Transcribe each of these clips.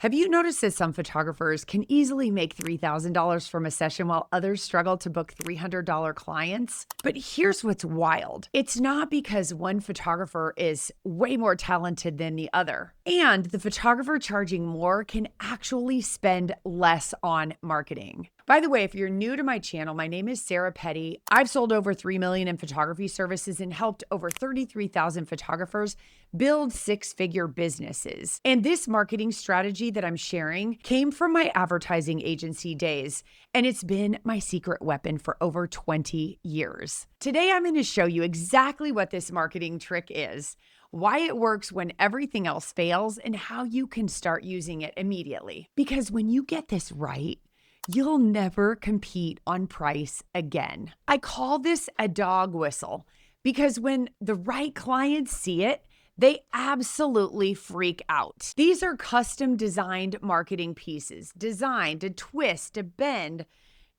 Have you noticed that some photographers can easily make $3,000 from a session while others struggle to book $300 clients? But here's what's wild. It's not because one photographer is way more talented than the other. And the photographer charging more can actually spend less on marketing. By the way, if you're new to my channel, my name is Sarah Petty. I've sold over $3 million in photography services and helped over 33,000 photographers build six-figure businesses. And this marketing strategy that I'm sharing came from my advertising agency days, and it's been my secret weapon for over 20 years. Today, I'm going to show you exactly what this marketing trick is, why it works when everything else fails, and how you can start using it immediately. Because when you get this right, you'll never compete on price again. I call this a dog whistle because when the right clients see it, they absolutely freak out. These are custom designed marketing pieces, designed to twist, to bend,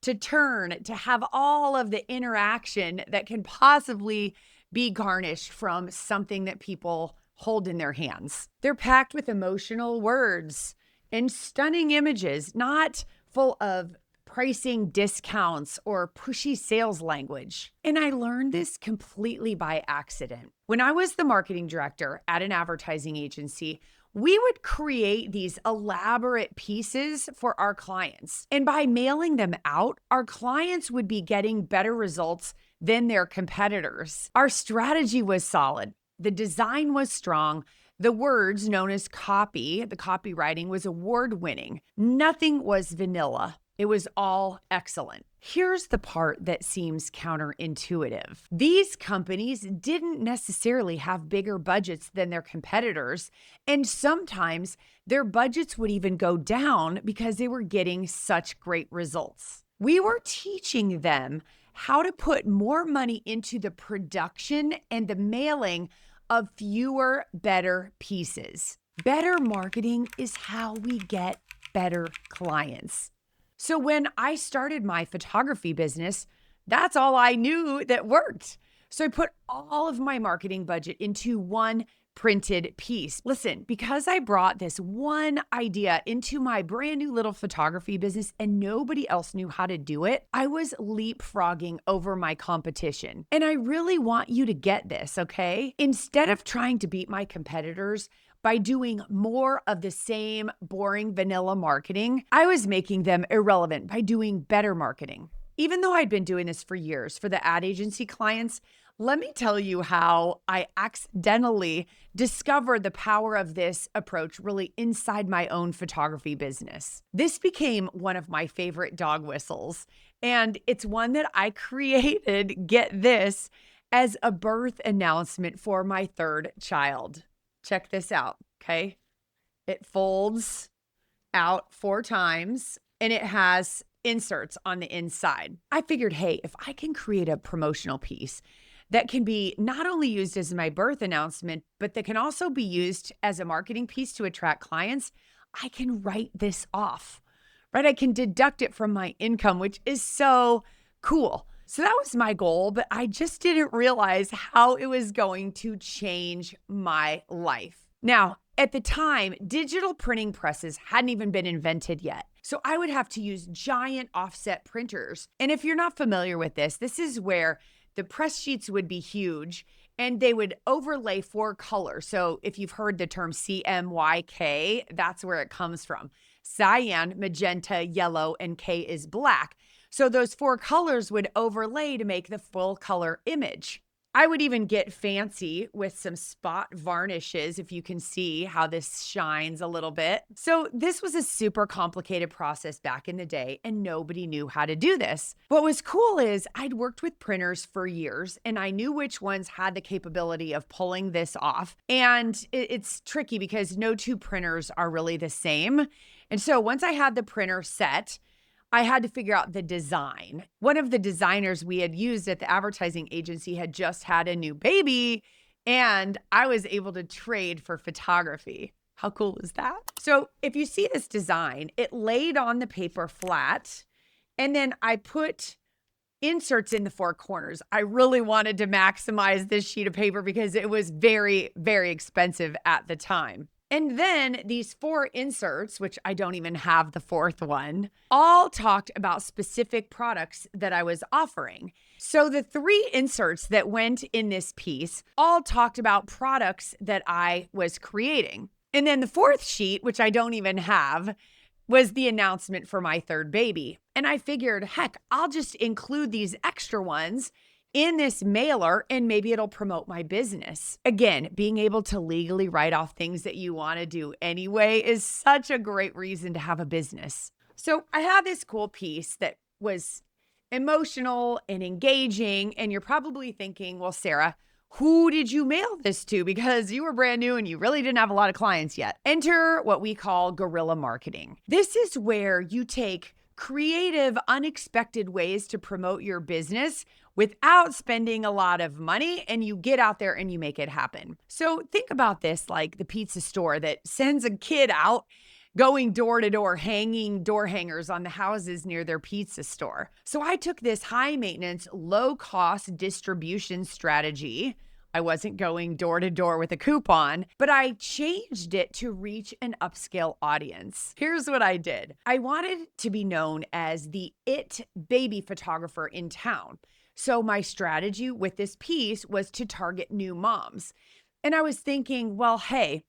to turn, to have all of the interaction that can possibly be garnished from something that people hold in their hands. They're packed with emotional words and stunning images, not full of pricing discounts or pushy sales language. And I learned this completely by accident. When I was the marketing director at an advertising agency, we would create these elaborate pieces for our clients. And by mailing them out, our clients would be getting better results than their competitors. Our strategy was solid. The design was strong. The words known as copy, the copywriting was award-winning. Nothing was vanilla. It was all excellent. Here's the part that seems counterintuitive. These companies didn't necessarily have bigger budgets than their competitors, and sometimes their budgets would even go down because they were getting such great results. We were teaching them how to put more money into the production and the mailing of fewer, better pieces. Better marketing is how we get better clients. So when I started my photography business, that's all I knew that worked. So I put all of my marketing budget into one printed piece. Listen, because I brought this one idea into my brand new little photography business and nobody else knew how to do it, I was leapfrogging over my competition. And I really want you to get this, okay? Instead of trying to beat my competitors by doing more of the same boring vanilla marketing, I was making them irrelevant by doing better marketing. Even though I'd been doing this for years for the ad agency clients, let me tell you how I accidentally discovered the power of this approach really inside my own photography business. This became one of my favorite dog whistles, and it's one that I created, get this, as a birth announcement for my third child. Check this out, okay? It folds out 4 times, and it has inserts on the inside. I figured, hey, if I can create a promotional piece that can be not only used as my birth announcement, but that can also be used as a marketing piece to attract clients, I can write this off, right? I can deduct it from my income, which is so cool. So that was my goal, but I just didn't realize how it was going to change my life. Now, at the time, digital printing presses hadn't even been invented yet. So I would have to use giant offset printers. And if you're not familiar with this, this is where the press sheets would be huge and they would overlay 4 colors. So if you've heard the term CMYK, that's where it comes from. Cyan, magenta, yellow, and K is black. So those 4 colors would overlay to make the full color image. I would even get fancy with some spot varnishes, if you can see how this shines a little bit. So this was a super complicated process back in the day, and nobody knew how to do this. What was cool is I'd worked with printers for years, and I knew which ones had the capability of pulling this off. And it's tricky because no 2 printers are really the same. And so once I had the printer set, I had to figure out the design. One of the designers we had used at the advertising agency had just had a new baby, and I was able to trade for photography. How cool is that? So if you see this design, it laid on the paper flat, and then I put inserts in the 4 corners. I really wanted to maximize this sheet of paper because it was very, very expensive at the time. And then these 4 inserts, which I don't even have the 4th one, all talked about specific products that I was offering. So the 3 inserts that went in this piece all talked about products that I was creating. And then the 4th sheet, which I don't even have, was the announcement for my 3rd baby. And I figured, heck, I'll just include these extra ones in this mailer and maybe it'll promote my business. Again, being able to legally write off things that you want to do anyway is such a great reason to have a business. So I had this cool piece that was emotional and engaging. And you're probably thinking, well, Sarah, who did you mail this to? Because you were brand new and you really didn't have a lot of clients yet. Enter what we call guerrilla marketing. This is where you take creative, unexpected ways to promote your business without spending a lot of money, and you get out there and you make it happen. So think about this like the pizza store that sends a kid out going door to door, hanging door hangers on the houses near their pizza store. So I took this high maintenance, low cost distribution strategy. I wasn't going door to door with a coupon, but I changed it to reach an upscale audience. Here's what I did. I wanted to be known as the it baby photographer in town. So my strategy with this piece was to target new moms. And I was thinking, well, hey,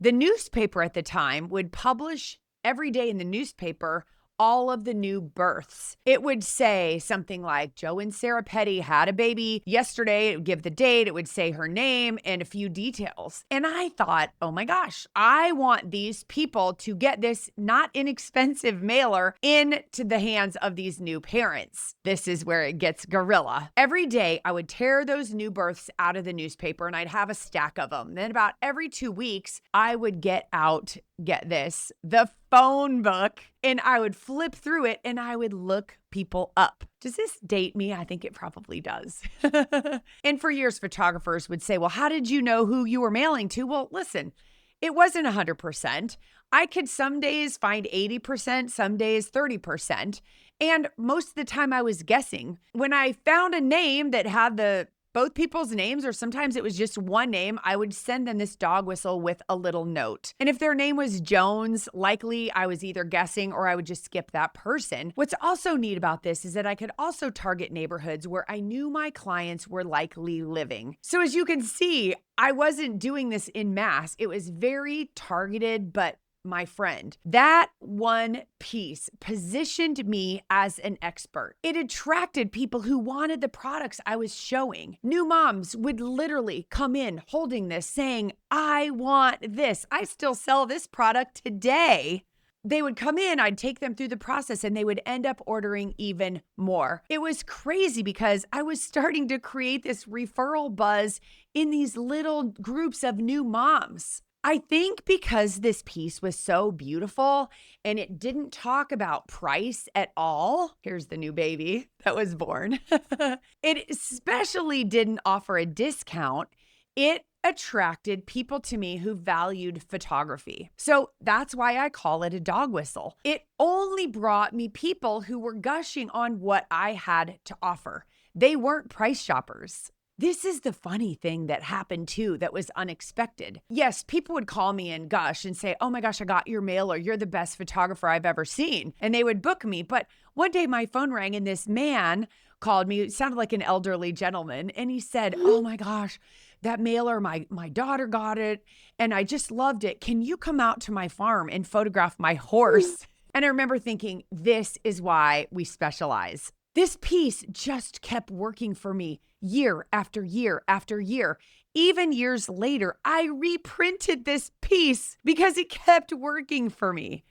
the newspaper at the time would publish every day in the newspaper all of the new births. It would say something like Joe and Sarah Petty had a baby yesterday. It would give the date. It would say her name and a few details. And I thought, oh my gosh, I want these people to get this not inexpensive mailer into the hands of these new parents. This is where it gets guerrilla. Every day I would tear those new births out of the newspaper and I'd have a stack of them. Then about every 2 weeks, I would get out, get this, the phone book, and I would flip through it and I would look people up. Does this date me? I think it probably does. And for years, photographers would say, well, how did you know who you were mailing to? Well, listen, it wasn't 100%. I could some days find 80%, some days 30%. And most of the time I was guessing. When I found a name that had both people's names, or sometimes it was just one name, I would send them this dog whistle with a little note. And if their name was Jones, likely I was either guessing or I would just skip that person. What's also neat about this is that I could also target neighborhoods where I knew my clients were likely living. So as you can see, I wasn't doing this in mass. It was very targeted, but my friend, that one piece positioned me as an expert. It attracted people who wanted the products I was showing. New moms would literally come in holding this, saying, I want this. I still sell this product today. They would come in, I'd take them through the process, and they would end up ordering even more. It was crazy because I was starting to create this referral buzz in these little groups of new moms. I think because this piece was so beautiful and it didn't talk about price at all. Here's the new baby that was born. It especially didn't offer a discount. It attracted people to me who valued photography. So that's why I call it a dog whistle. It only brought me people who were gushing on what I had to offer. They weren't price shoppers. This is the funny thing that happened too that was unexpected. Yes, people would call me and gush and say, oh my gosh, I got your mailer. You're the best photographer I've ever seen. And they would book me. But one day my phone rang and this man called me. It sounded like an elderly gentleman. And he said, oh my gosh, that mailer, my daughter got it and I just loved it. Can you come out to my farm and photograph my horse? And I remember thinking, this is why we specialize. This piece just kept working for me year after year after year. Even years later, I reprinted this piece because it kept working for me.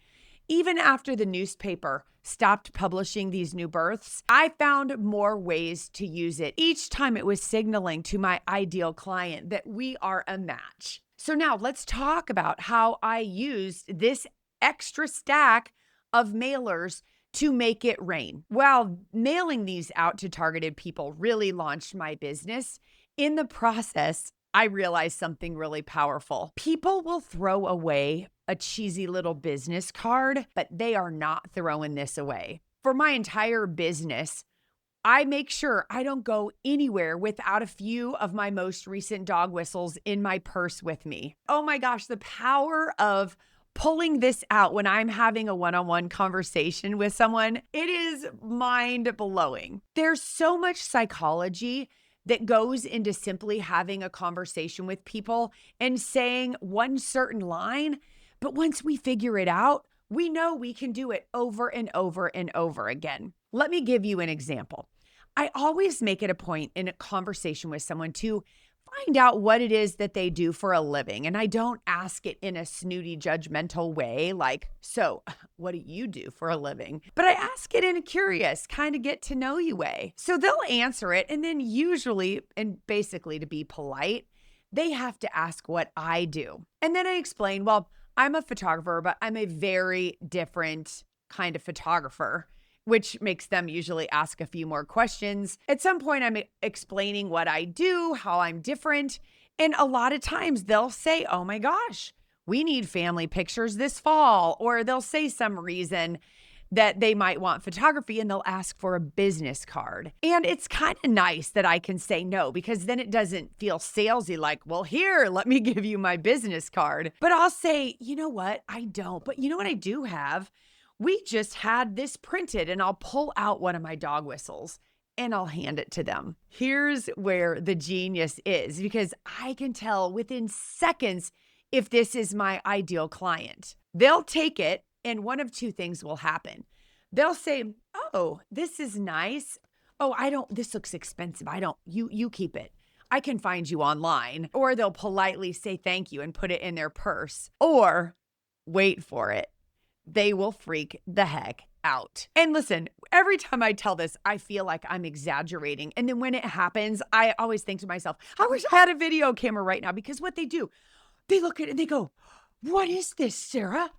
Even after the newspaper stopped publishing these new births, I found more ways to use it. Each time it was signaling to my ideal client that we are a match. So now let's talk about how I used this extra stack of mailers to make it rain. While mailing these out to targeted people really launched my business, in the process, I realized something really powerful. People will throw away a cheesy little business card, but they are not throwing this away. For my entire business, I make sure I don't go anywhere without a few of my most recent dog whistles in my purse with me. Oh my gosh, the power of pulling this out when I'm having a one-on-one conversation with someone, it is mind-blowing. There's so much psychology that goes into simply having a conversation with people and saying one certain line, but once we figure it out, we know we can do it over and over and over again. Let me give you an example. I always make it a point in a conversation with someone to find out what it is that they do for a living. And I don't ask it in a snooty, judgmental way, like, so what do you do for a living? But I ask it in a curious, kind of get to know you way. So they'll answer it. And then usually, and basically to be polite, they have to ask what I do. And then I explain, well, I'm a photographer, but I'm a very different kind of photographer, which makes them usually ask a few more questions. At some point, I'm explaining what I do, how I'm different. And a lot of times they'll say, oh my gosh, we need family pictures this fall. Or they'll say some reason that they might want photography and they'll ask for a business card. And it's kind of nice that I can say no, because then it doesn't feel salesy like, well, here, let me give you my business card. But I'll say, you know what? I don't. But you know what I do have? We just had this printed, and I'll pull out one of my dog whistles and I'll hand it to them. Here's where the genius is, because I can tell within seconds if this is my ideal client. They'll take it, and one of two things will happen. They'll say, oh, this is nice. Oh, this looks expensive. You keep it. I can find you online. Or they'll politely say thank you and put it in their purse. Or wait for it, they will freak the heck out. And listen, every time I tell this, I feel like I'm exaggerating. And then when it happens, I always think to myself, I wish I had a video camera right now, because what they do, they look at it and they go, what is this, Sarah?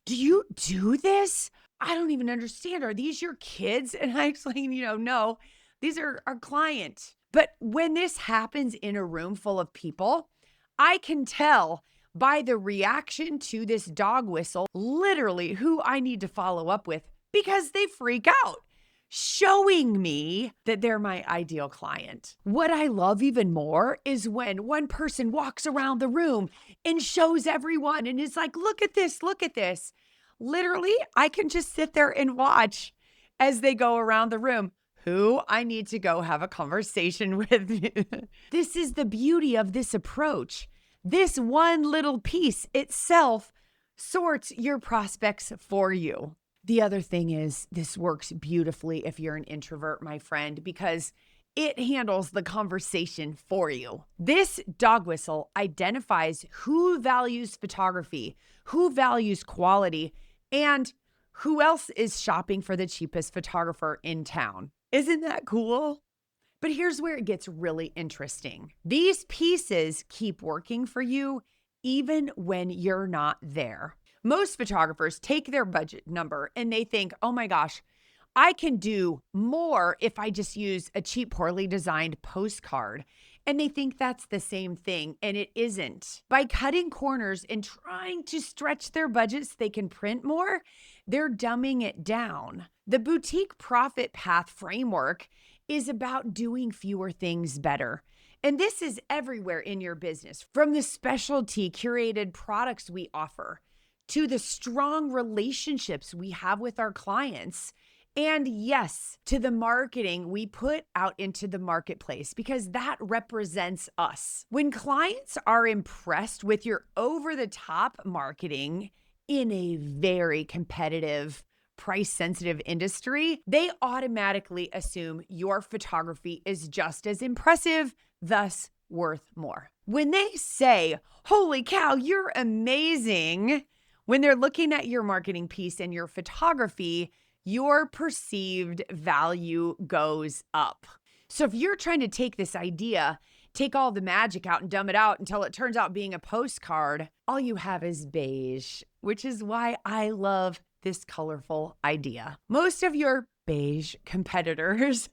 Do you do this? I don't even understand. Are these your kids? And I explain, no, these are our client. But when this happens in a room full of people, I can tell by the reaction to this dog whistle, literally who I need to follow up with, because they freak out, showing me that they're my ideal client. What I love even more is when one person walks around the room and shows everyone and is like, look at this, look at this. Literally, I can just sit there and watch as they go around the room. Who I need to go have a conversation with. This is the beauty of this approach. This one little piece itself sorts your prospects for you. The other thing is, this works beautifully if you're an introvert, my friend, because it handles the conversation for you. This dog whistle identifies who values photography, who values quality, and who else is shopping for the cheapest photographer in town. Isn't that cool? But here's where it gets really interesting. These pieces keep working for you even when you're not there. Most photographers take their budget number and they think, oh my gosh, I can do more if I just use a cheap, poorly designed postcard. And they think that's the same thing, and it isn't. By cutting corners and trying to stretch their budget so they can print more, they're dumbing it down. The boutique profit path framework is about doing fewer things better. And this is everywhere in your business, from the specialty curated products we offer to the strong relationships we have with our clients. And yes, to the marketing we put out into the marketplace, because that represents us. When clients are impressed with your over-the-top marketing in a very competitive, price-sensitive industry, they automatically assume your photography is just as impressive, thus worth more. When they say, holy cow, you're amazing, when they're looking at your marketing piece and your photography, your perceived value goes up. So if you're trying to take this idea, take all the magic out and dumb it out until it turns out being a postcard, all you have is beige, which is why I love this colorful idea. Most of your beige competitors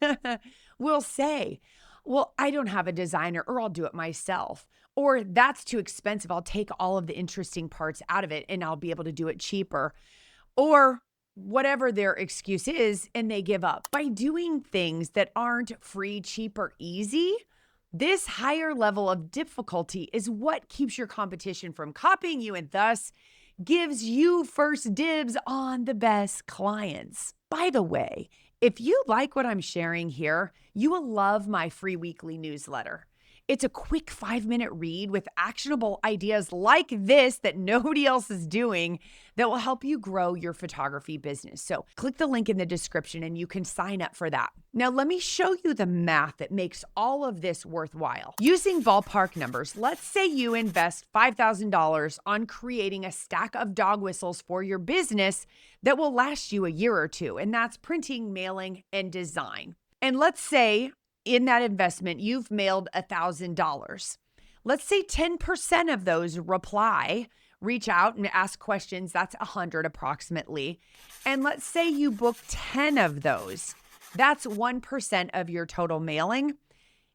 will say, well, I don't have a designer, or I'll do it myself. Or that's too expensive. I'll take all of the interesting parts out of it and I'll be able to do it cheaper. Or whatever their excuse is, and they give up. By doing things that aren't free, cheap, or easy, this higher level of difficulty is what keeps your competition from copying you and thus gives you first dibs on the best clients. By the way, if you like what I'm sharing here, you will love my free weekly newsletter. It's a quick 5-minute read with actionable ideas like this that nobody else is doing that will help you grow your photography business. So click the link in the description and you can sign up for that. Now, let me show you the math that makes all of this worthwhile. Using ballpark numbers, let's say you invest $5,000 on creating a stack of dog whistles for your business that will last you a year or two, and that's printing, mailing, and design. And let's say in that investment, you've mailed $1,000. Let's say 10% of those reach out and ask questions. That's 100 approximately. And let's say you book 10 of those. That's 1% of your total mailing.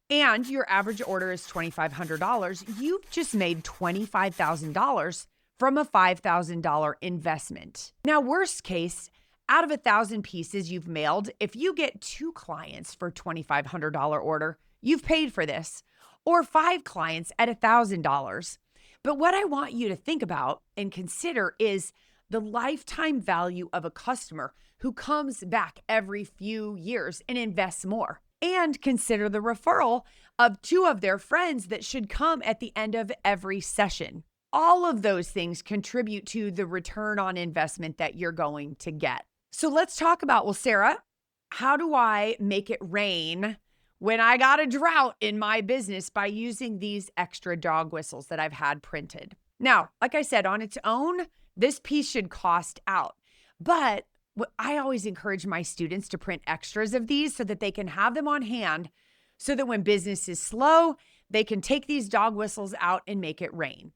And your average order is $2,500. You've just made $25,000 from a $5,000 investment. Now, worst case, out of 1,000 pieces you've mailed, if you get 2 clients for $2,500 order, you've paid for this, or 5 clients at $1,000. But what I want you to think about and consider is the lifetime value of a customer who comes back every few years and invests more. And consider the referral of 2 of their friends that should come at the end of every session. All of those things contribute to the return on investment that you're going to get. So let's talk about, well, Sarah, how do I make it rain when I got a drought in my business by using these extra dog whistles that I've had printed? Now, like I said, on its own, this piece should cost out. But I always encourage my students to print extras of these so that they can have them on hand so that when business is slow, they can take these dog whistles out and make it rain.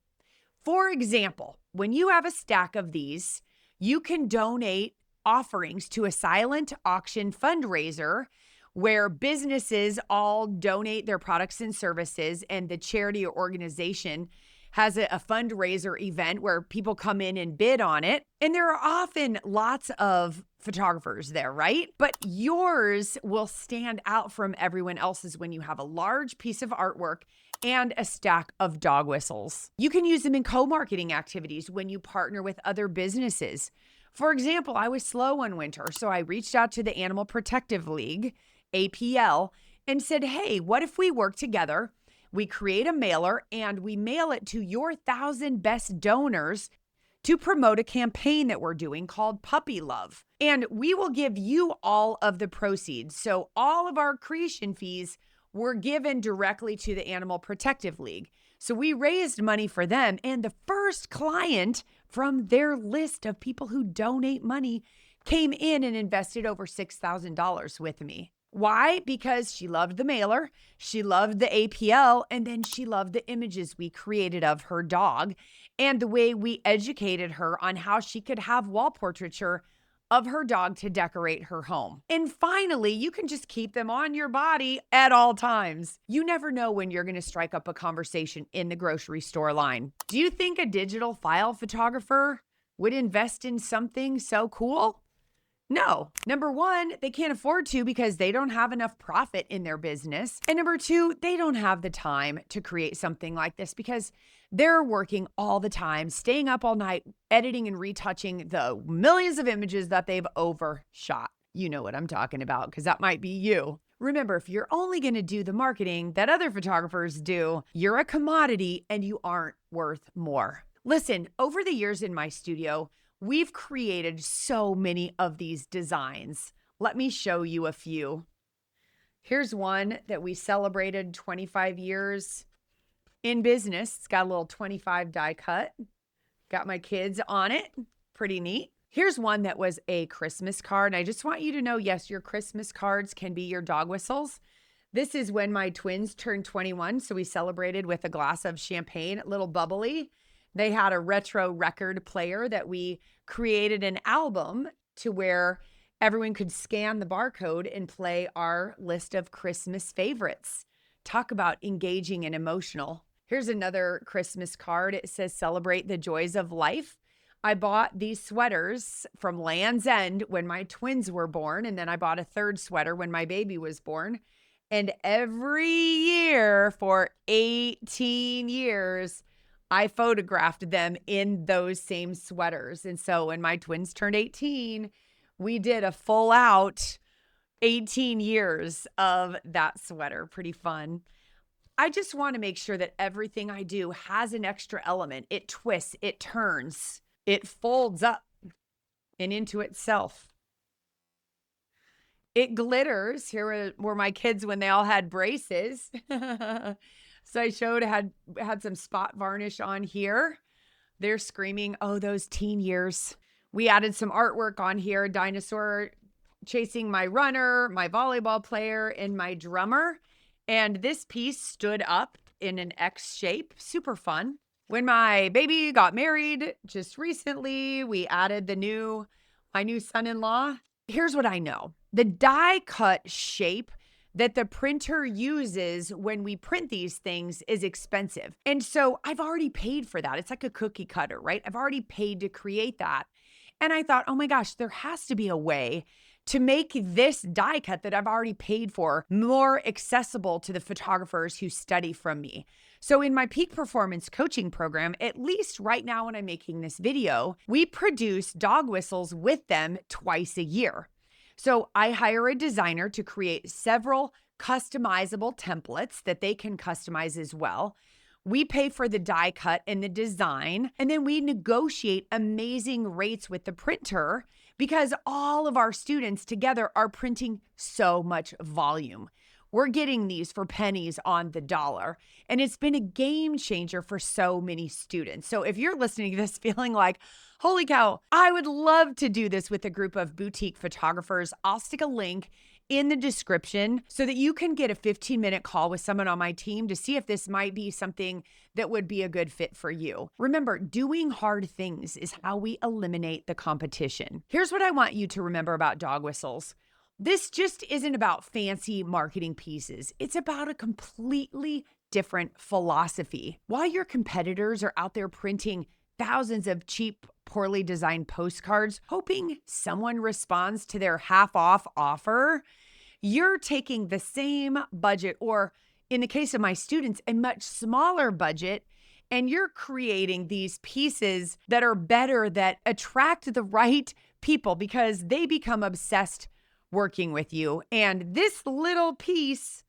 For example, when you have a stack of these, you can donate offerings to a silent auction fundraiser where businesses all donate their products and services, and the charity or organization has a fundraiser event where people come in and bid on it. And there are often lots of photographers there, right? But yours will stand out from everyone else's when you have a large piece of artwork and a stack of dog whistles. You can use them in co-marketing activities when you partner with other businesses. For example, I was slow one winter, so I reached out to the Animal Protective League, APL, and said, hey, what if we work together? We create a mailer and we mail it to your 1,000 best donors to promote a campaign that we're doing called Puppy Love. And we will give you all of the proceeds. So all of our creation fees were given directly to the Animal Protective League. So we raised money for them. And the first client from their list of people who donate money came in and invested over $6,000 with me. Why? Because she loved the mailer, she loved the APL, and then she loved the images we created of her dog and the way we educated her on how she could have wall portraiture of her dog to decorate her home. And finally, you can just keep them on your body at all times. You never know when you're going to strike up a conversation in the grocery store line. Do you think a digital file photographer would invest in something so cool? No. Number one, they can't afford to because they don't have enough profit in their business. And number two, they don't have the time to create something like this because they're working all the time, staying up all night, editing and retouching the millions of images that they've overshot. You know what I'm talking about because that might be you. Remember, if you're only going to do the marketing that other photographers do, you're a commodity and you aren't worth more. Listen, over the years in my studio, we've created so many of these designs. Let me show you a few. Here's one that we celebrated 25 years in business. It's got a little 25 die cut. Got my kids on it. Pretty neat. Here's one that was a Christmas card. I just want you to know, yes, your Christmas cards can be your dog whistles. This is when my twins turned 21, so we celebrated with a glass of champagne, a little bubbly. They had a retro record player that we created an album to where everyone could scan the barcode and play our list of Christmas favorites. Talk about engaging and emotional. Here's another Christmas card. It says, celebrate the joys of life. I bought these sweaters from Land's End when my twins were born, and then I bought a third sweater when my baby was born. And every year for 18 years, I photographed them in those same sweaters. And so when my twins turned 18, we did a full out 18 years of that sweater. Pretty fun. I just want to make sure that everything I do has an extra element. It twists, it turns, it folds up and into itself. It glitters. Here were my kids when they all had braces. So I showed, had some spot varnish on here. They're screaming, oh, those teen years. We added some artwork on here, dinosaur chasing my runner, my volleyball player, and my drummer. And this piece stood up in an X shape, super fun. When my baby got married just recently, we added my new son-in-law. Here's what I know. The die cut shape that the printer uses when we print these things is expensive. And so I've already paid for that. It's like a cookie cutter, right? I've already paid to create that. And I thought, oh my gosh, there has to be a way to make this die cut that I've already paid for more accessible to the photographers who study from me. So in my peak performance coaching program, at least right now when I'm making this video, we produce dog whistles with them twice a year. So I hire a designer to create several customizable templates that they can customize as well. We pay for the die cut and the design, and then we negotiate amazing rates with the printer because all of our students together are printing so much volume. We're getting these for pennies on the dollar, and it's been a game changer for so many students. So if you're listening to this feeling like, holy cow, I would love to do this with a group of boutique photographers, I'll stick a link in the description so that you can get a 15-minute call with someone on my team to see if this might be something that would be a good fit for you. Remember, doing hard things is how we eliminate the competition. Here's what I want you to remember about dog whistles. This just isn't about fancy marketing pieces. It's about a completely different philosophy. While your competitors are out there printing thousands of cheap, poorly designed postcards, hoping someone responds to their half-off offer, you're taking the same budget, or in the case of my students, a much smaller budget, and you're creating these pieces that are better, that attract the right people because they become obsessed working with you. And this little piece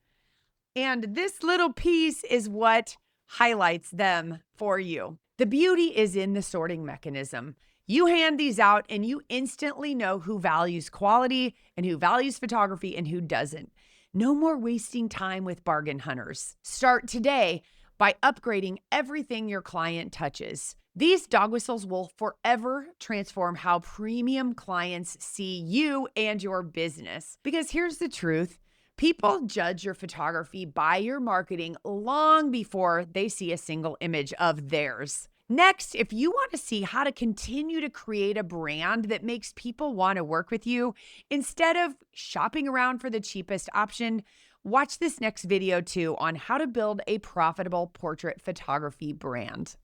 is what highlights them for you. The beauty is in the sorting mechanism. You hand these out and you instantly know who values quality and who values photography and who doesn't. No more wasting time with bargain hunters. Start today by upgrading everything your client touches. These dog whistles will forever transform how premium clients see you and your business. Because here's the truth. People judge your photography by your marketing long before they see a single image of theirs. Next, if you want to see how to continue to create a brand that makes people want to work with you instead of shopping around for the cheapest option, watch this next video too on how to build a profitable portrait photography brand.